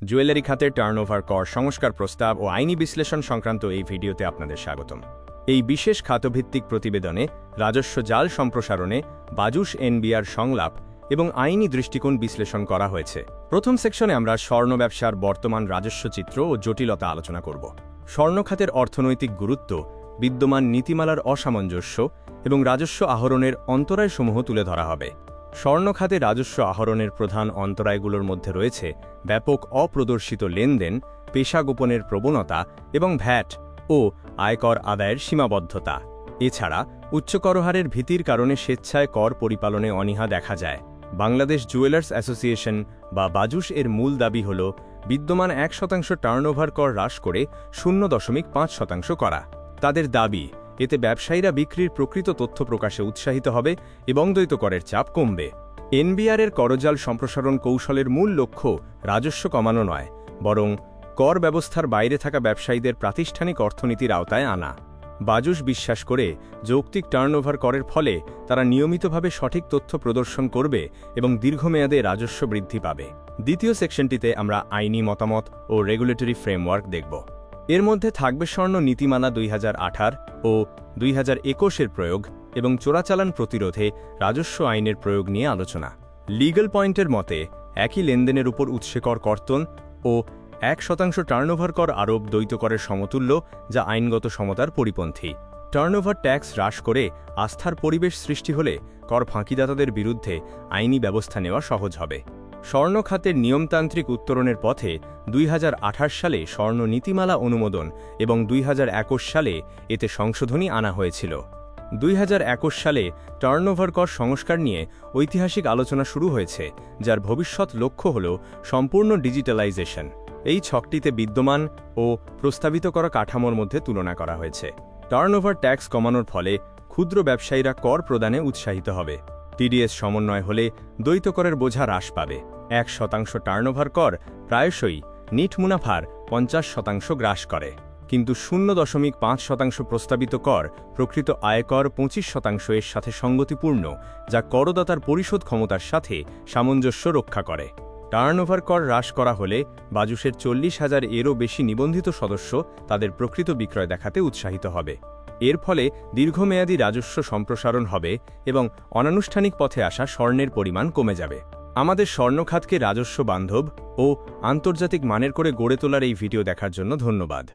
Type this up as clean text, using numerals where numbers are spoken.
Jewellery খাতের turnover কর সংস্কার প্রস্তাব ও আইনি বিশ্লেষণ সংক্রান্ত এই ভিডিওতে আপনাদের স্বাগতম। এই বিশেষ খাতভিত্তিক প্রতিবেদনে রাজস্ব জাল সম্প্রসারণে বাজুস এনবিআর সংলাপ এবং আইনি দৃষ্টিকোণ বিশ্লেষণ করা হয়েছে। প্রথম সেকশনে আমরা স্বর্ণ ব্যবসার বর্তমান রাজস্ব চিত্র ও জটিলতা আলোচনা করব। স্বর্ণ খাতের অর্থনৈতিক গুরুত্ব, বিদ্যমান নীতিমালার অসামঞ্জস্য এবং রাজস্ব আহরণের অন্তরায়সমূহ তুলে ধরা হবে। স্বর্ণ খাতে রাজস্ব আহরণের প্রধান অন্তরায়গুলোর মধ্যে রয়েছে ব্যাপক অপ্রদর্শিত লেনদেন, পেশা গোপনের প্রবণতা এবং ভ্যাট ও আয়কর আদায়ের সীমাবদ্ধতা। এছাড়া উচ্চ করহারের ভীতির কারণে স্বেচ্ছায় কর পরিপালনে অনীহা দেখা যায়। বাংলাদেশ জুয়েলার্স অ্যাসোসিয়েশন বা বাজুস এর মূল দাবি হল বিদ্যমান 1% টার্নওভার কর হ্রাস করে 0.5% করা। তাদের দাবি, এতে ব্যবসায়ীরা বিক্রির প্রকৃত তথ্য প্রকাশে উৎসাহিত হবে এবং দ্বৈত করের চাপ কমবে। এনবিআরের করজাল সম্প্রসারণ কৌশলের মূল লক্ষ্য রাজস্ব কমানো নয়, বরং কর ব্যবস্থার বাইরে থাকা ব্যবসায়ীদের প্রাতিষ্ঠানিক অর্থনীতির আওতায় আনা। বাজুস বিশ্বাস করে যৌক্তিক টার্নওভার করের ফলে তারা নিয়মিতভাবে সঠিক তথ্য প্রদর্শন করবে এবং দীর্ঘমেয়াদে রাজস্ব বৃদ্ধি পাবে। দ্বিতীয় সেকশনটিতে আমরা আইনি মতামত ও রেগুলেটরি ফ্রেমওয়ার্ক দেখব। এর মধ্যে থাকবে স্বর্ণ নীতিমালা 2018 ও 2021 প্রয়োগ এবং চোরাচালান প্রতিরোধে রাজস্ব আইনের প্রয়োগ নিয়ে আলোচনা। লিগ্যাল পয়েন্টের মতে একই লেনদেনের উপর উৎসে কর কর্তন ও 1% টার্নওভার কর আরোপ দ্বৈত করের সমতুল্য, যা আইনগত সমতার পরিপন্থী। টার্নওভার ট্যাক্স হ্রাস করে আস্থার পরিবেশ সৃষ্টি হলে কর ফাঁকিদাতাদের বিরুদ্ধে আইনি ব্যবস্থা নেওয়া সহজ হবে। স্বর্ণ খাতের নিয়মতান্ত্রিক উত্তরণের পথে 2028 সালে স্বর্ণ নীতিমালা অনুমোদন এবং 2021 সালে এতে সংশোধনী আনা হয়েছিল। 2021 সালে টার্নওভার কর সংস্কার নিয়ে ঐতিহাসিক আলোচনা শুরু হয়েছে, যার ভবিষ্যৎ লক্ষ্য হল সম্পূর্ণ ডিজিটালাইজেশন। এই ছকটিতে বিদ্যমান ও প্রস্তাবিত করা কাঠামোর মধ্যে তুলনা করা হয়েছে। টার্নওভার ট্যাক্স কমানোর ফলে ক্ষুদ্র ব্যবসায়ীরা কর প্রদানে উৎসাহিত হবে। টিডিএস সমন্বয় হলে দ্বৈত করের বোঝা হ্রাস পাবে। 1% টার্নওভার কর প্রায়শই নিট মুনাফার 50% গ্রাস করে, কিন্তু 0.5% প্রস্তাবিত কর প্রকৃত আয়কর 25% এর সাথে সঙ্গতিপূর্ণ, যা করদাতার পরিশোধ ক্ষমতার সাথে সামঞ্জস্য রক্ষা করে। টার্নওভার কর হ্রাস করা হলে বাজুসের 40,000 এরও বেশি নিবন্ধিত সদস্য তাদের প্রকৃত বিক্রয় দেখাতে উৎসাহিত হবে। এর ফলে দীর্ঘমেয়াদী রাজস্ব সম্প্রসারণ হবে এবং অনানুষ্ঠানিক পথে আসা স্বর্ণের পরিমাণ কমে যাবে। আমাদের স্বর্ণ খাতকে রাজস্ব বান্ধব ও আন্তর্জাতিক মানের করে গড়ে তোলার এই ভিডিও দেখার জন্য ধন্যবাদ।